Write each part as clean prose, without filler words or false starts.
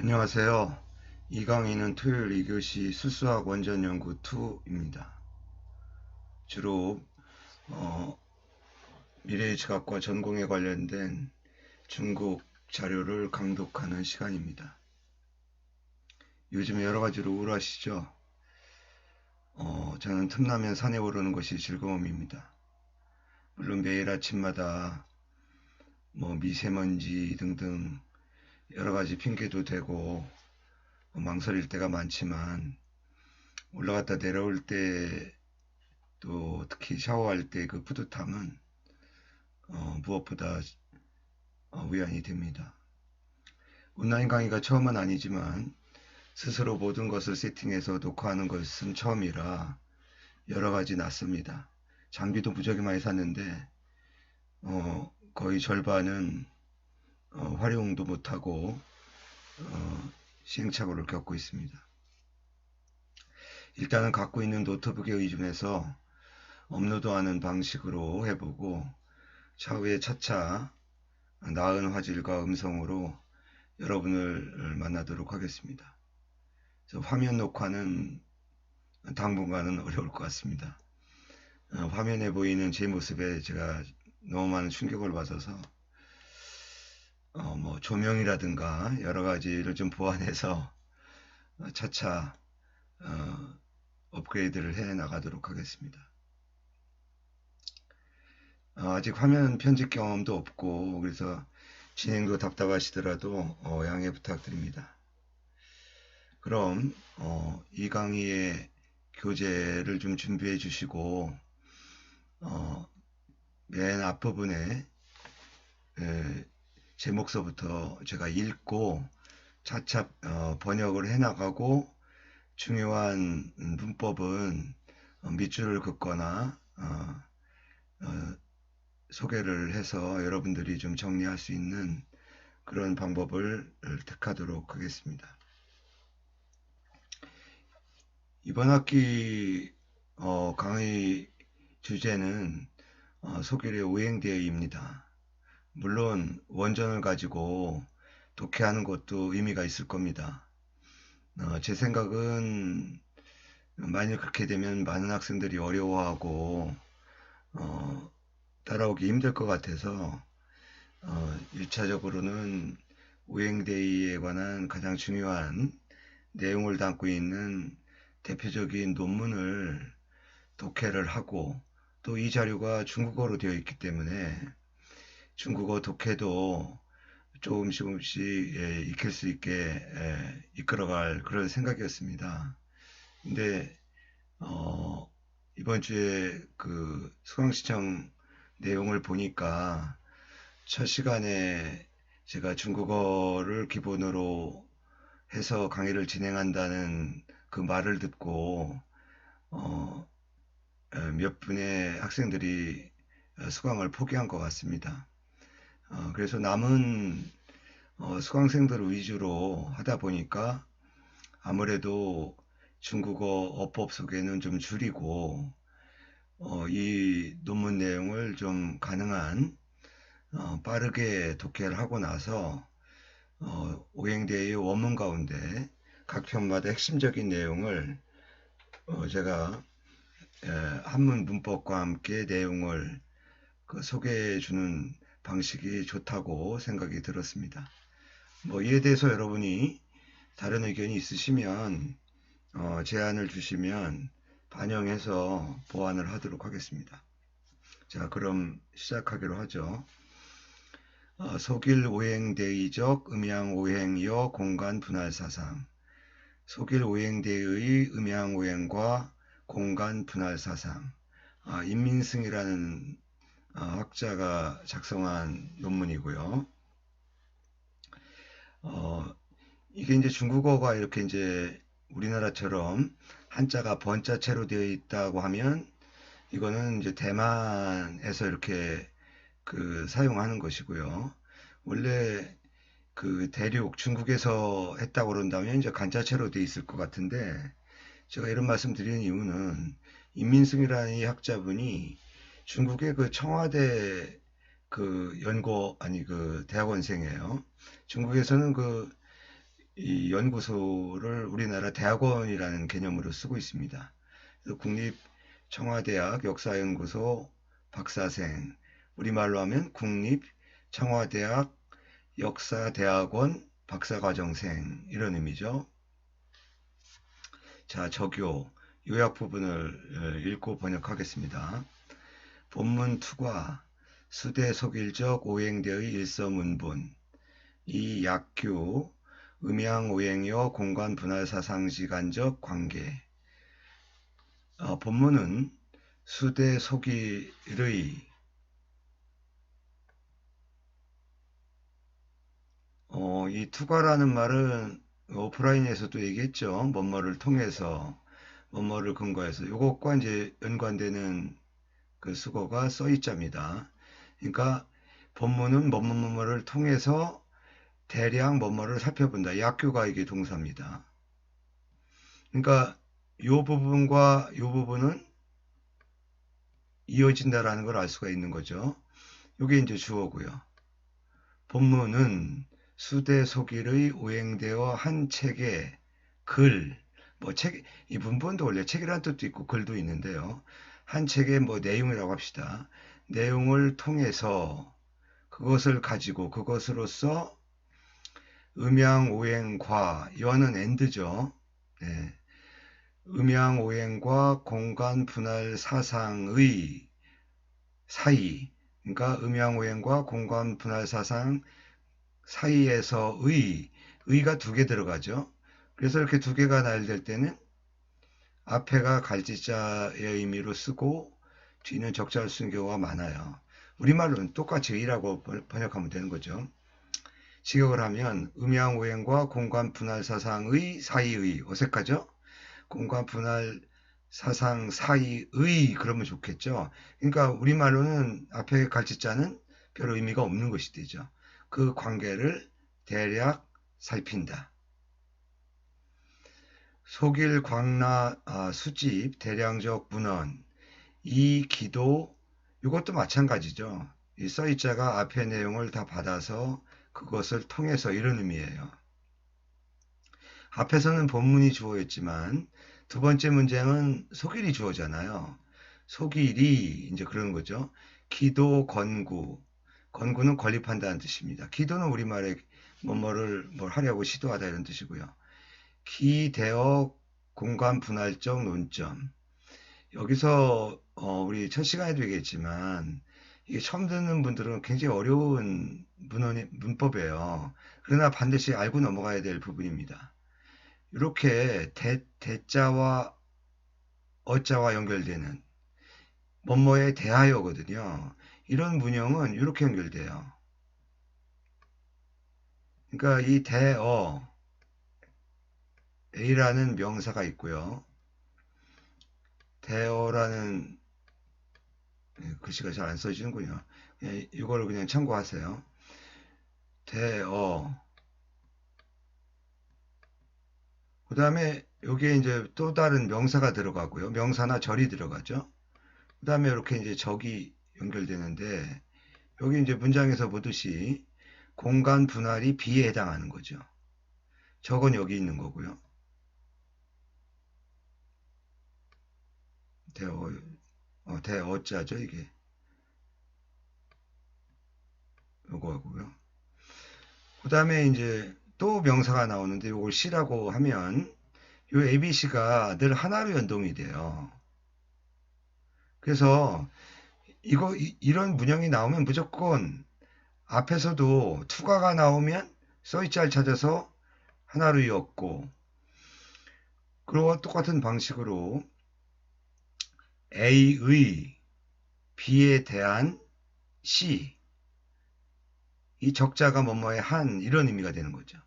안녕하세요. 이 강의는 토요일 2교시 수수학 원전연구 2입니다. 주로 미래의 지각과 전공에 관련된 중국 자료를 강독하는 시간입니다. 요즘 여러 가지로 우울하시죠? 저는 틈나면 산에 오르는 것이 즐거움입니다. 물론 매일 아침마다 미세먼지 등등 여러 가지 핑계도 대고 망설일 때가 많지만 올라갔다 내려올 때 또 특히 샤워할 때 그 뿌듯함은 무엇보다 위안이 됩니다. 온라인 강의가 처음은 아니지만 스스로 모든 것을 세팅해서 녹화하는 것은 처음이라 여러 가지 낯섭니다. 장비도 무지하게 많이 샀는데 거의 절반은 활용도 못하고 시행착오를 겪고 있습니다. 일단은 갖고 있는 노트북에 의존해서 업로드하는 방식으로 해보고 차후에 차차 나은 화질과 음성으로 여러분을 만나도록 하겠습니다. 화면 녹화는 당분간은 어려울 것 같습니다. 화면에 보이는 제 모습에 제가 너무 많은 충격을 받아서 조명이라든가 여러 가지를 좀 보완해서 차차 업그레이드를 해 나가도록 하겠습니다. 아직 화면 편집 경험도 없고 그래서 진행도 답답하시더라도 양해 부탁드립니다. 그럼 이 강의의 교재를 좀 준비해 주시고 맨 앞부분에 제목서부터 제가 읽고 차차 번역을 해 나가고 중요한 문법은 밑줄을 긋거나 소개를 해서 여러분들이 좀 정리할 수 있는 그런 방법을 택하도록 하겠습니다. 이번 학기 강의 주제는 소결의 오행대의입니다. 물론 원전을 가지고 독해하는 것도 의미가 있을 겁니다. 제 생각은 만일 그렇게 되면 많은 학생들이 어려워하고 따라오기 힘들 것 같아서 1차적으로는 오행대의에 관한 가장 중요한 내용을 담고 있는 대표적인 논문을 독해를 하고 또 이 자료가 중국어로 되어 있기 때문에 중국어 독해도 조금씩 익힐 수 있게 이끌어갈 그런 생각이었습니다. 근데 이번 주에 그 수강신청 내용을 보니까 첫 시간에 제가 중국어를 기본으로 해서 강의를 진행한다는 그 말을 듣고 몇 분의 학생들이 수강을 포기한 것 같습니다. 그래서 남은 수강생들 위주로 하다 보니까 아무래도 중국어 어법 소개는 좀 줄이고 이 논문 내용을 좀 가능한 빠르게 독해를 하고 나서 오행대의 원문 가운데 각 편마다 핵심적인 내용을 제가 한문 문법과 함께 내용을 소개해 주는 방식이 좋다고 생각이 들었습니다. 이에 대해서 여러분이 다른 의견이 있으시면 제안을 주시면 반영해서 보완을 하도록 하겠습니다. 자, 그럼 시작하기로 하죠. 속일오행대의적 음양오행여 공간분할사상. 속일오행대의 음양오행과 공간분할사상. 임민승이라는 학자가 작성한 논문이고요. 이게 이제 중국어가 이렇게 이제 우리나라처럼 한자가 번자체로 되어 있다고 하면 이거는 이제 대만에서 이렇게 사용하는 것이고요. 원래 그 대륙 중국에서 했다고 그런다면 이제 간자체로 되어 있을 것 같은데 제가 이런 말씀 드리는 이유는 임민승이라는 이 학자분이 중국의 그 청와대 그 대학원생이에요. 중국에서는 이 연구소를 우리나라 대학원이라는 개념으로 쓰고 있습니다. 그래서 국립청와대학 역사연구소 박사생, 우리말로 하면 국립청와대학 역사대학원 박사과정생, 이런 의미죠. 자, 적요 요약 부분을 읽고 번역하겠습니다. 본문 투과 수대 속일적 오행대의 일서문본 이 약규 음양오행여 공간분할사상시간적 관계. 본문은 수대 속일의 이 투과라는 말은 오프라인에서도 얘기했죠. 뭐뭐를 통해서, 뭐뭐를 근거해서. 이것과 이제 연관되는 그 수거가 써있자입니다. 그러니까 본문은 뭐뭐뭐를 통해서 대량 뭐뭐를 살펴본다. 약규가 이게 동사입니다. 그러니까 이 부분과 이 부분은 이어진다라는 걸 알 수가 있는 거죠. 이게 이제 주어고요. 본문은 수대 속일의 오행되어 한 책의 글, 이 문본도 원래 책이라는 뜻도 있고 글도 있는데요. 한 책의 내용이라고 합시다. 내용을 통해서 그것을 가지고 그것으로서 음양오행과, 이와는 엔드죠. 네. 음양오행과 공간분할 사상의 사이, 그러니까 음양오행과 공간분할 사상 사이에서의, 의가 두 개 들어가죠. 그래서 이렇게 두 개가 나열될 때는 앞에가 갈지자의 의미로 쓰고 뒤는 적자를 쓰는 경우가 많아요. 우리말로는 똑같이 의라고 번역하면 되는 거죠. 직역을 하면 음양오행과 공간분할사상의 사이의, 어색하죠? 공간분할 사상 사이의 그러면 좋겠죠. 그러니까 우리말로는 앞에 갈지자는 별 의미가 없는 것이 되죠. 그 관계를 대략 살핀다. 속일 광나 수집 대량적 문헌 이 기도, 이것도 마찬가지죠. 이 써있자가 앞의 내용을 다 받아서 그것을 통해서, 이런 의미예요. 앞에서는 본문이 주어였지만 두 번째 문장은 속일이 주어잖아요. 속일이 이제 그런 거죠. 기도 건구, 건구는 건립한다는 뜻입니다. 기도는 우리말에 뭘 하려고 시도하다 이런 뜻이고요. 기대어 공간 분할적 논점. 여기서 우리 첫 시간에도 얘기했지만 이게 처음 듣는 분들은 굉장히 어려운 문법이에요. 그러나 반드시 알고 넘어가야 될 부분입니다. 이렇게 대자와 어자와 연결되는 뭐뭐에 대하여거든요. 이런 문형은 이렇게 연결돼요. 그러니까 이 대어 A라는 명사가 있고요. 대어라는 글씨가 잘 안 써지는군요. 이거를 그냥 참고하세요. 대어. 그 다음에 여기에 이제 또 다른 명사가 들어가고요. 명사나 절이 들어가죠. 그 다음에 이렇게 이제 적이 연결되는데, 여기 이제 문장에서 보듯이 공간 분할이 B에 해당하는 거죠. 적은 여기 있는 거고요. 대어자죠, 이게. 요거고요. 그 다음에 이제 또 명사가 나오는데 이걸 C라고 하면 이 ABC가 늘 하나로 연동이 돼요. 그래서 이런 문형이 나오면 무조건 앞에서도 투가가 나오면 써있자를 찾아서 하나로 이었고, 그리고 똑같은 방식으로 A의 B에 대한 C, 이 적자가 뭐뭐의 한, 이런 의미가 되는 거죠.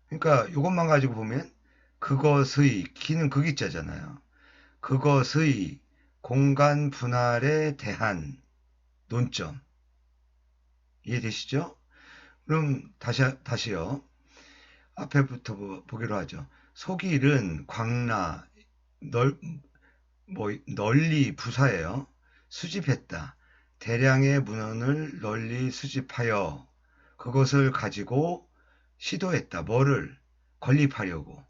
그러니까 이것만 가지고 보면 그것의, 기는 극이자잖아요. 그것의 공간 분할에 대한 논점. 이해되시죠? 그럼 다시요. 앞에부터 보기로 하죠. 속일은 광나, 널리 부사예요. 수집했다. 대량의 문헌을 널리 수집하여 그것을 가지고 시도했다. 뭐를? 건립하려고.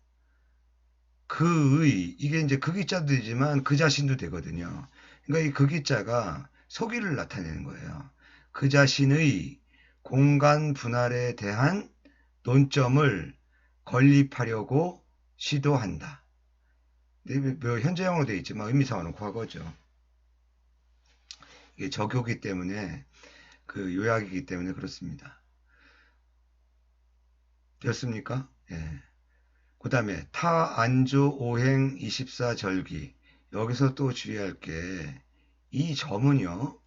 이게 이제 극이자도 되지만 그 자신도 되거든요. 그러니까 이 극이자가 소기를 나타내는 거예요. 그 자신의 공간 분할에 대한 논점을 건립하려고 시도한다. 뭐 현재형으로 되어 있지만 의미상으로는 과거죠. 이게 적요기 때문에 그 요약이기 때문에 그렇습니다. 되었습니까? 예. 그 다음에 타안조 오행 24절기. 여기서 또 주의할 게 이 점은요,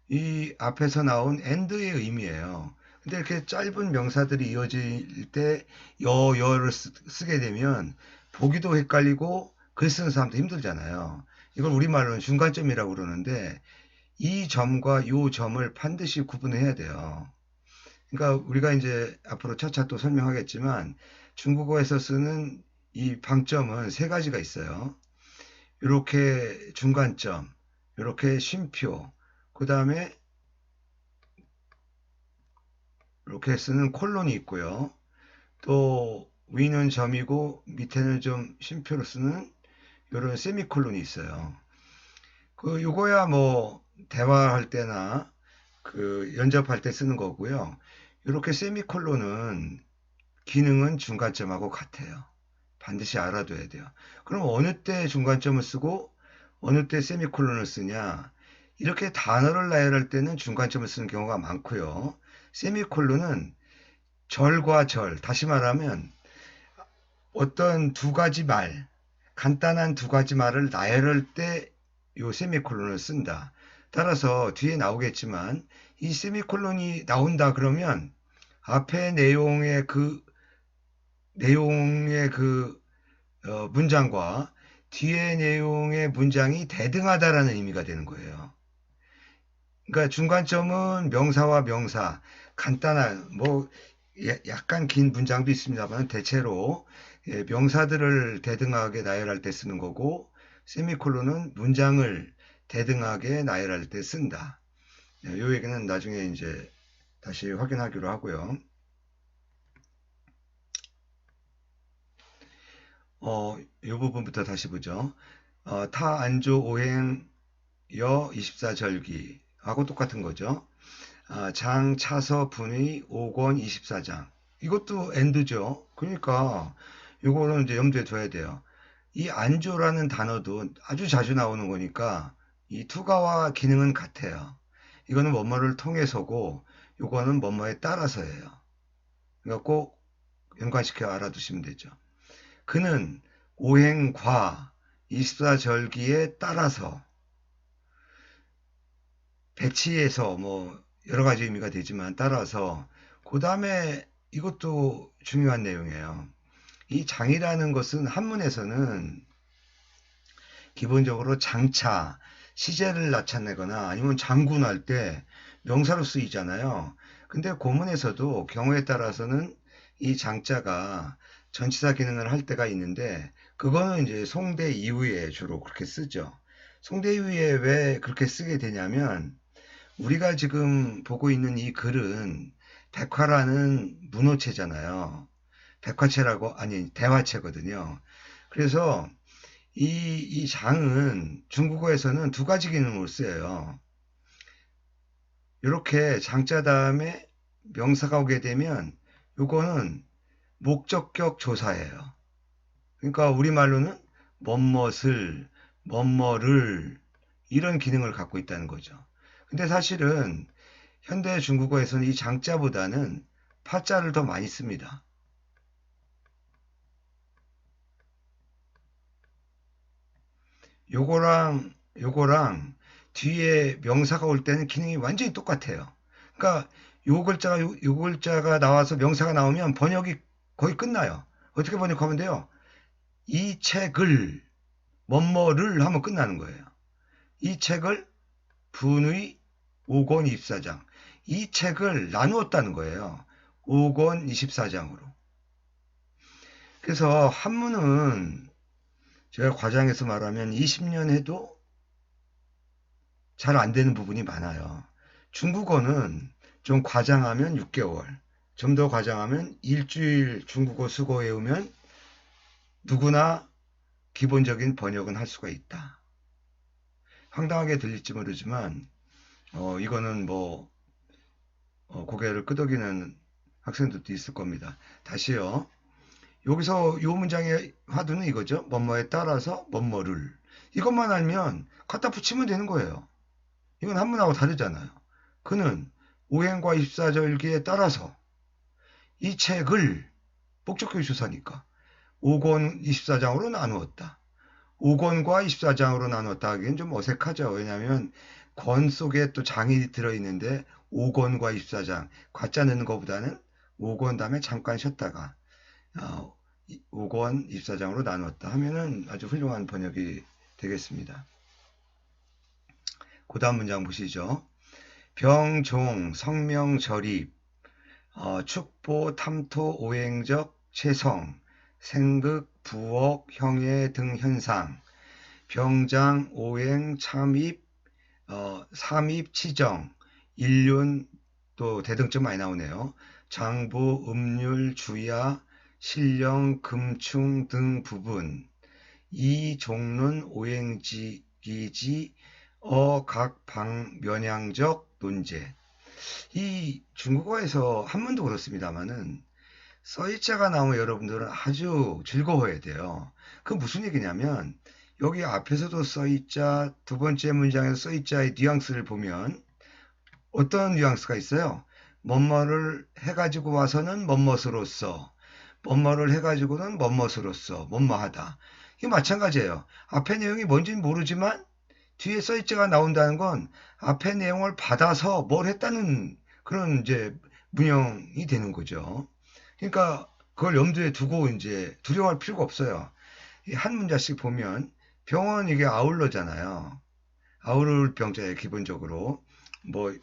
이 앞에서 나온 end의 의미예요. 근데 이렇게 짧은 명사들이 이어질 때 여를 쓰게 되면 보기도 헷갈리고 글 쓰는 사람도 힘들잖아요. 이걸 우리말로는 중간점이라고 그러는데 이 점과 이 점을 반드시 구분해야 돼요. 그러니까 우리가 이제 앞으로 차차 또 설명하겠지만 중국어에서 쓰는 이 방점은 세 가지가 있어요. 이렇게 중간점, 이렇게 쉼표, 그 다음에 이렇게 쓰는 콜론이 있고요. 또 위는 점이고 밑에는 좀 쉼표로 쓰는 이런 세미콜론이 있어요. 요거야 뭐 대화할 때나 그 연접할 때 쓰는 거고요. 이렇게 세미콜론은 기능은 중간점하고 같아요. 반드시 알아둬야 돼요. 그럼 어느 때 중간점을 쓰고 어느 때 세미콜론을 쓰냐? 이렇게 단어를 나열할 때는 중간점을 쓰는 경우가 많고요. 세미콜론은 절과 절, 다시 말하면 어떤 두 가지 말, 간단한 두 가지 말을 나열할 때 요 세미콜론을 쓴다. 따라서 뒤에 나오겠지만 이 세미콜론이 나온다 그러면 앞에 내용의 문장과 뒤에 내용의 문장이 대등하다라는 의미가 되는 거예요. 그러니까 중간점은 명사와 명사, 간단한 뭐 약간 긴 문장도 있습니다만 대체로 명사들을 대등하게 나열할 때 쓰는 거고 세미콜론은 문장을 대등하게 나열할 때 쓴다. 요 얘기는 나중에 이제 다시 확인하기로 하고요. 이 부분부터 다시 보죠. 타안조 오행 여 24절기 하고 똑같은 거죠. 장 차서 분의 5권 24장. 이것도 엔드죠. 그러니까 이거는 이제 염두에 둬야 돼요. 이 안조라는 단어도 아주 자주 나오는 거니까 이 투가와 기능은 같아요. 이거는 뭐뭐를 통해서고 이거는 뭐뭐에 따라서예요. 그러니까 꼭 연관시켜 알아두시면 되죠. 그는 오행과 24절기에 따라서 배치해서 뭐 여러 가지 의미가 되지만 따라서 그 다음에 이것도 중요한 내용이에요. 이 장이라는 것은 한문에서는 기본적으로 장차, 시제를 나타내거나 아니면 장군할 때 명사로 쓰이잖아요. 근데 고문에서도 경우에 따라서는 이 장자가 전치사 기능을 할 때가 있는데 그거는 이제 송대 이후에 주로 그렇게 쓰죠. 송대 이후에 왜 그렇게 쓰게 되냐면 우리가 지금 보고 있는 이 글은 백화라는 문호체잖아요. 백화체라고, 아니, 대화체거든요. 그래서 이 장은 중국어에서는 두 가지 기능을 써요. 이렇게 장자 다음에 명사가 오게 되면 이거는 목적격 조사예요. 그러니까 우리말로는 뭐뭇을, 뭐뭐를 이런 기능을 갖고 있다는 거죠. 근데 사실은 현대 중국어에서는 이 장자보다는 파자를 더 많이 씁니다. 요거랑 뒤에 명사가 올 때는 기능이 완전히 똑같아요. 그러니까 요 글자가 나와서 명사가 나오면 번역이 거의 끝나요. 어떻게 번역하면 돼요? 이 책을 뭐뭐를 하면 끝나는 거예요. 이 책을 분의 5권 24장. 이 책을 나누었다는 거예요. 5권 24장으로. 그래서 한문은 제가 과장해서 말하면 20년 해도 잘 안 되는 부분이 많아요. 중국어는 좀 과장하면 6개월, 좀 더 과장하면 일주일 중국어 수거 외우면 누구나 기본적인 번역은 할 수가 있다. 황당하게 들릴지 모르지만 이거는 뭐 고개를 끄덕이는 학생들도 있을 겁니다. 다시요. 여기서 이 문장의 화두는 이거죠. 뭐뭐에 따라서 뭐뭐를. 이것만 알면 갖다 붙이면 되는 거예요. 이건 한문하고 다르잖아요. 그는 오행과 입사절기에 따라서 이 책을 목적교조사니까 5권 24장으로 나누었다. 5권과 24장으로 나눴다 하기엔 좀 어색하죠. 왜냐하면 권 속에 또 장이 들어있는데 5권과 24장 과자 넣는 것보다는 5권 다음에 잠깐 쉬었다가 5권 24장으로 나눴다 하면은 아주 훌륭한 번역이 되겠습니다. 그 다음 문장 보시죠. 병종 성명절입 축보 탐토 오행적 체성 생극 부억 형해 등 현상 병장 오행 참입 삼입 치정 일륜 또 대등점 많이 나오네요. 장부 음률 주야 신령 금충 등 부분 이 종론 오행지기지 각 방 면양적 논제. 이 중국어에서 한문도 그렇습니다만은 써있자가 나오면 여러분들은 아주 즐거워해야 돼요. 그 무슨 얘기냐면 여기 앞에서도 써있자, 두 번째 문장에서 써있자의 뉘앙스를 보면 어떤 뉘앙스가 있어요? 뭐뭐를 해가지고 와서는 뭐뭇으로써, 뭐뭐를 해가지고는 뭐뭇으로써, 뭐뭐하다. 이게 마찬가지예요. 앞에 내용이 뭔지는 모르지만 뒤에 써있자가 나온다는 건 앞에 내용을 받아서 뭘 했다는 그런 이제 문형이 되는 거죠. 그러니까 그걸 염두에 두고 이제 두려워할 필요가 없어요. 한 문자씩 보면 병원 이게 아울러잖아요. 아우를 병자에 기본적으로 뭐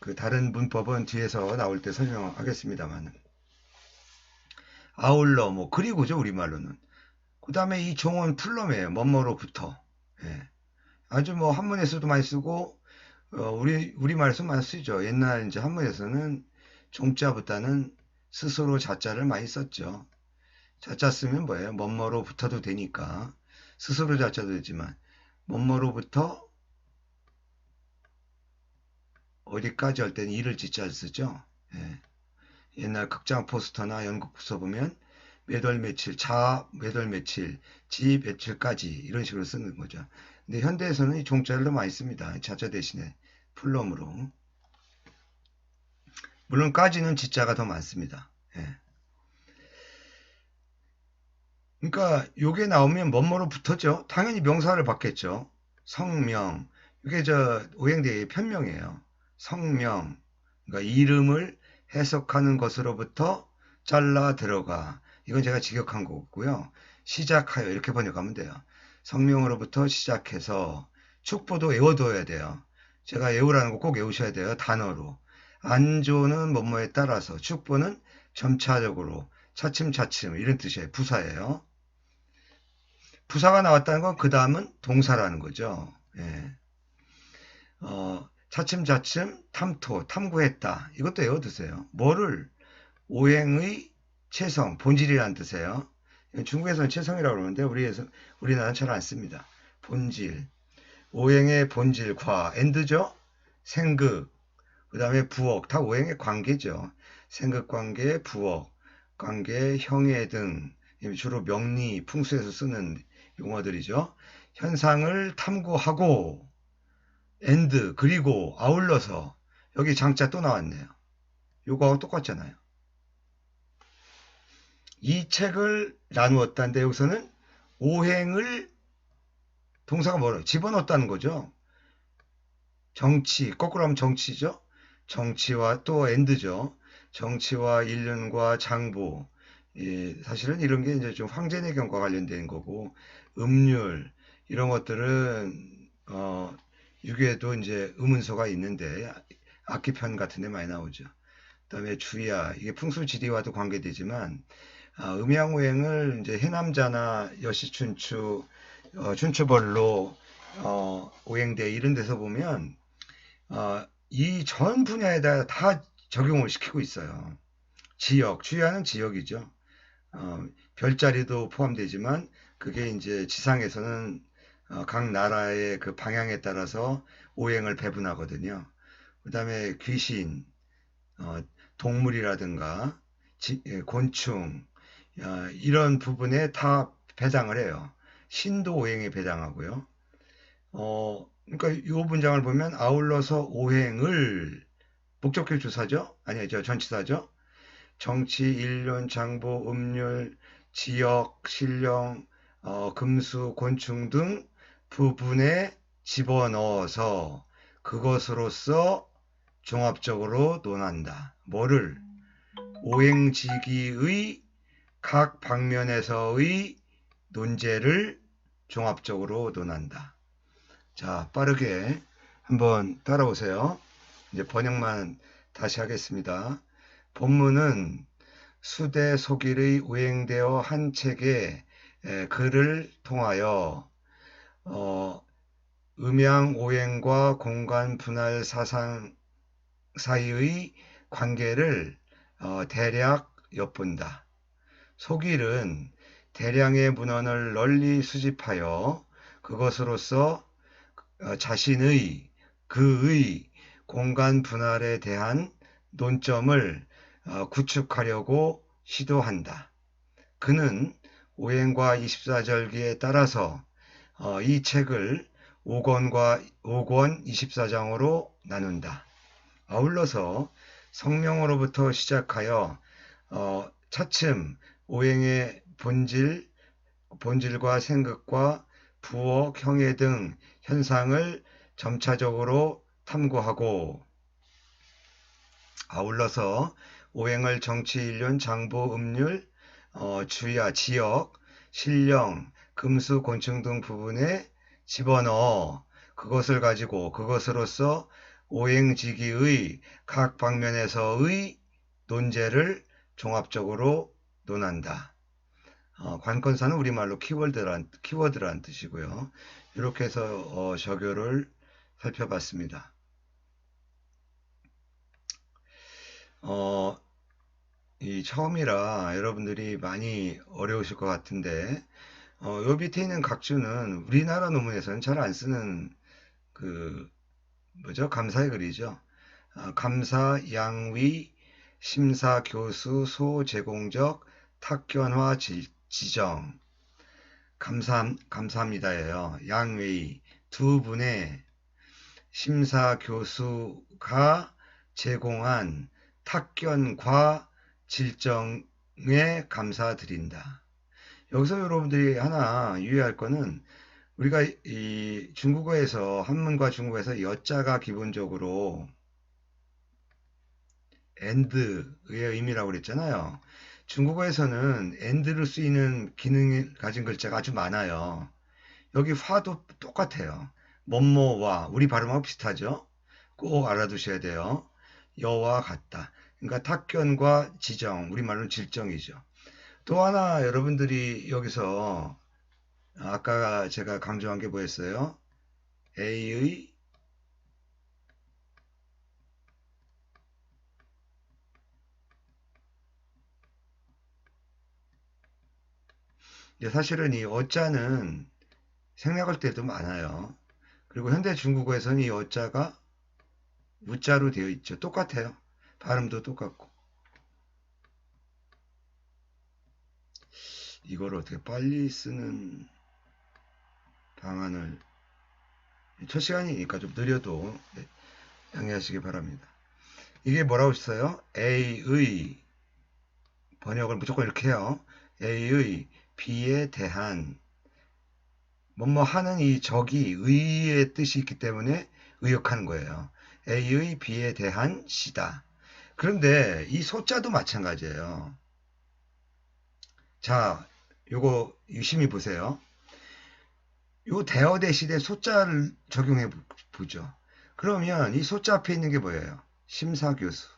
그 다른 문법은 뒤에서 나올 때 설명하겠습니다만 아울러 뭐 그리고죠 우리말로는. 그 다음에 이 종은 풀럼이에요. 뭐뭐로부터. 예. 아주 뭐 한문에서도 많이 쓰고 우리말에서 많이 쓰죠. 옛날 이제 한문에서는 종자보다는 스스로 자자를 많이 썼죠. 자자 쓰면 뭐예요? 뭐뭐로부터도 되니까 스스로 자자도 되지만 뭐뭐로부터 어디까지 할 때는 이를 지자 쓰죠. 예. 옛날 극장 포스터나 연극 부서 보면 몇 월 며칠, 몇 월 며칠, 지 며칠까지 이런 식으로 쓰는 거죠. 근데 현대에서는 이 종자를 더 많이 씁니다. 자자 대신에 풀럼으로. 물론 까지는 지자가 더 많습니다. 예. 그러니까 요게 나오면 뭐뭐로 붙었죠. 당연히 명사를 받겠죠. 성명. 이게 오행대의 편명이에요. 성명. 그러니까 이름을 해석하는 것으로부터 잘라 들어가. 이건 제가 직역한 거고요. 시작하여 이렇게 번역하면 돼요. 성명으로부터 시작해서 축보도 외워둬야 돼요. 제가 외우라는 거 꼭 외우셔야 돼요. 단어로. 안조는 뭐뭐에 따라서 축보는 점차적으로 차츰차츰 이런 뜻이에요. 부사예요. 부사가 나왔다는 건 그 다음은 동사라는 거죠. 예. 차츰차츰 탐구했다. 이것도 외워두세요. 뭐를? 오행의 체성, 본질이라는 뜻이에요. 중국에서는 체성이라고 그러는데 우리나라는 잘 안 씁니다. 본질. 오행의 본질, 엔드죠? 생극. 그 다음에 부억. 다 오행의 관계죠. 생극 관계, 부억, 관계, 형해 등. 주로 명리, 풍수에서 쓰는 용어들이죠. 현상을 탐구하고 그리고 아울러서 여기 장자 또 나왔네요. 요거하고 똑같잖아요. 이 책을 나누었다는데 여기서는 오행을 동사가 뭐라 집어넣었다는 거죠. 정치, 거꾸로 하면 정치죠. 정치와 또 죠. 정치와 일륜과 장부. 사실은 이런 게 이제 좀 황제내경과 관련된 거고, 음률, 이런 것들은, 유교에도 이제 의문서가 있는데, 악기편 같은 데 많이 나오죠. 그 다음에 주야, 이게 풍수지리와도 관계되지만, 음양오행을 이제 해남자나 여시춘추, 춘추벌로, 오행대 이런 데서 보면, 이 전 분야에다 다 적용을 시키고 있어요. 지역, 주의하는 지역이죠. 별자리도 포함되지만 그게 이제 지상에서는 각 나라의 그 방향에 따라서 오행을 배분하거든요. 그 다음에 귀신, 어, 동물이라든가 곤충 이런 부분에 다 배당을 해요. 신도 오행에 배당하고요. 그러니까 이 문장을 보면 아울러서 오행을 목적격 주사죠? 아니죠, 전치사죠? 정치, 일륜, 장보, 음률, 지역, 신령, 금수, 곤충 등 부분에 집어넣어서 그것으로서 종합적으로 논한다. 뭐를? 오행지기의 각 방면에서의 논제를 종합적으로 논한다. 자, 빠르게 한번 따라오세요. 이제 번역만 다시 하겠습니다. 본문은 수대 소길의 오행되어 한 책의 글을 통하여 음양 오행과 공간 분할 사상 사이의 관계를 대략 엿본다. 소길은 대량의 문헌을 널리 수집하여 그것으로서 자신의 그의 공간 분할에 대한 논점을 구축하려고 시도한다. 그는 오행과 24절기에 따라서 이 책을 5권 24장으로 나눈다. 아울러서 성명으로부터 시작하여 차츰 오행의 본질과 생극과 부엌, 형해 등 현상을 점차적으로 탐구하고 아울러서 오행을 정치, 일륜, 장보, 음률, 주야, 지역, 신령, 금수, 곤충 등 부분에 집어넣어 그것을 가지고 그것으로서 오행지기의 각 방면에서의 논제를 종합적으로 논한다. 관건사는 우리말로 키워드란 뜻이고요. 이렇게 해서 저교를 살펴봤습니다. 이 처음이라 여러분들이 많이 어려우실 것 같은데 요 밑에 있는 각주는 우리나라 논문에서는 잘 안 쓰는 그 감사의 글이죠. 감사, 양위, 심사, 교수, 소, 제공적, 탁견화, 지정. 감사합니다예요. 양위 두 분의 심사 교수가 제공한 탁견과 질정에 감사드린다. 여기서 여러분들이 하나 유의할 거는 우리가 이 중국어에서 한문과 중국어에서 여자가 기본적으로 and의 의미라고 그랬잖아요. 중국어에서는 and를 쓰이는 기능을 가진 글자가 아주 많아요. 여기 화도 똑같아요. 뭐뭐와 우리 발음하고 비슷하죠. 꼭 알아두셔야 돼요. 여와 같다. 그러니까 탁견과 지정, 우리말로는 질정이죠. 또 하나 여러분들이 여기서 아까 제가 강조한 게 뭐였어요? A의 사실은 이 어자는 생략할 때도 많아요. 그리고 현대 중국어에서는 이 어자가 우자로 되어 있죠. 똑같아요. 발음도 똑같고. 이걸 어떻게 빨리 쓰는 방안을 첫 시간이니까 좀 느려도 양해하시기 바랍니다. 이게 뭐라고 써요? A의 번역을 무조건 이렇게 해요. A의 B에 대한 뭐뭐 하는 이 적이 의의 뜻이 있기 때문에 의역하는 거예요. A의 B에 대한 시다. 그런데 이 소자도 마찬가지예요. 자, 요거 유심히 보세요. 요 대어 대신에 소자를 적용해 보죠. 그러면 이 소자 앞에 있는 게 뭐예요? 심사교수.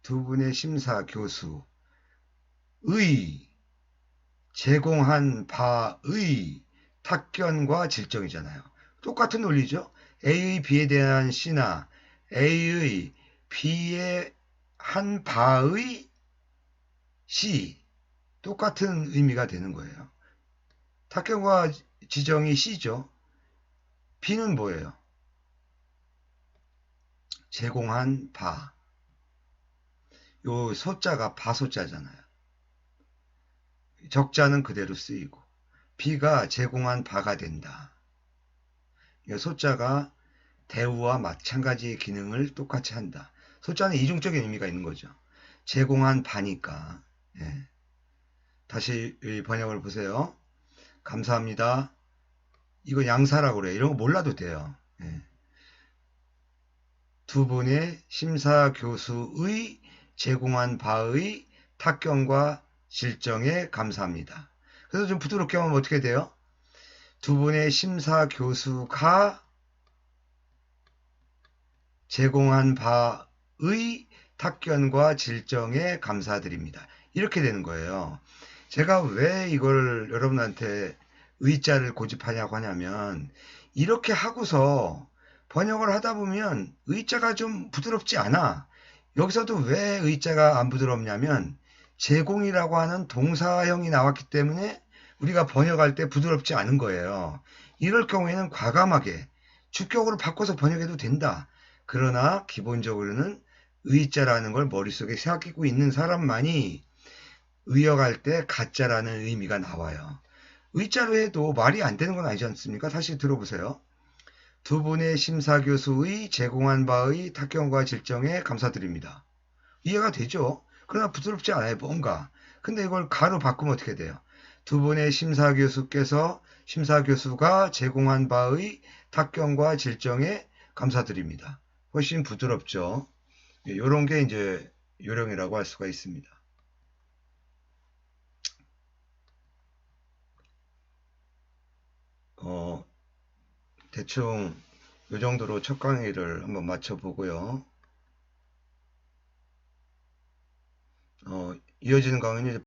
두 분의 심사교수의 제공한 바의 탁견과 질정이잖아요. 똑같은 논리죠. A의 B에 대한 C나 A의 B에 한 바의 C 똑같은 의미가 되는 거예요. 탁경과 지정이 C죠. B는 뭐예요? 제공한 바. 요 소자가 바소자잖아요. 적자는 그대로 쓰이고 B가 제공한 바가 된다. 이 소자가 대우와 마찬가지의 기능을 똑같이 한다. 소자는 이중적인 의미가 있는 거죠. 제공한 바니까. 예. 다시 번역을 보세요. 감사합니다. 이거 양사라고 그래. 이런 거 몰라도 돼요. 예. 두 분의 심사교수의 제공한 바의 탁경과 질정에 감사합니다. 그래서 좀 부드럽게 하면 어떻게 돼요? 두 분의 심사교수가 제공한 바의 탁견과 질정에 감사드립니다. 이렇게 되는 거예요. 제가 왜 이걸 여러분한테 의자를 고집하냐고 하냐면 이렇게 하고서 번역을 하다 보면 의자가 좀 부드럽지 않아. 여기서도 왜 의자가 안 부드럽냐면 제공이라고 하는 동사형이 나왔기 때문에 우리가 번역할 때 부드럽지 않은 거예요. 이럴 경우에는 과감하게 주격으로 바꿔서 번역해도 된다. 그러나 기본적으로는 의자라는 걸 머릿속에 새기고 있는 사람만이 의역할 때 가짜라는 의미가 나와요. 의자로 해도 말이 안 되는 건 아니지 않습니까? 다시 들어보세요. 두 분의 심사교수의 제공한 바의 탁경과 질정에 감사드립니다. 이해가 되죠? 그러나 부드럽지 않아요, 뭔가. 근데 이걸 가로 바꾸면 어떻게 돼요? 두 분의 심사교수가 제공한 바의 탁경과 질정에 감사드립니다. 훨씬 부드럽죠. 이런 게 이제 요령이라고 할 수가 있습니다. 대충 이 정도로 첫 강의를 한번 마쳐보고요. 이어지는 강의는